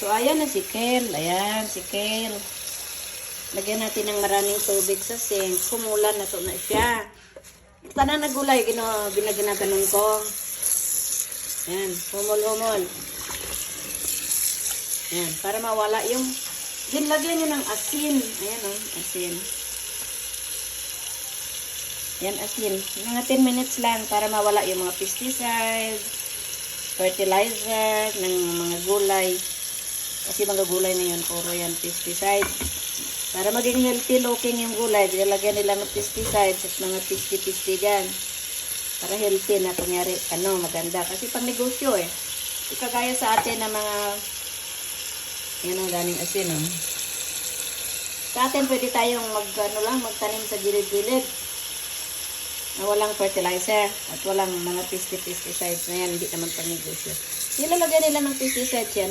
So, ayan na si Kel. Ayan, si Kel. Lagyan natin ng maraming tubig sa sink. Kumulan na to na siya. Tanan na gulay, ginaganon ko. Ayan, humol-humol. Ayan, para mawala yung... Lagyan nyo ng asin. Ayan o, asin. Ayan, asin. Mga 10 minutes lang para mawala yung mga pesticides, fertilizer, ng mga gulay. Kasi mga gulay na yun, puro yan pesticide. Para maging healthy looking yung gulay, lagyan nila ng pesticides at mga pisti-pisti dyan. Para healthy na, kunyari, maganda. Kasi pang negosyo eh. Kagaya sa atin na mga, yan ang daming asin oh. Sa atin pwede tayong magtanim sa gilid-gilid. Na walang fertilizer at walang mga pesticides na yan, hindi naman pang negosyo. Nilalagyan nila ng pesticides yan.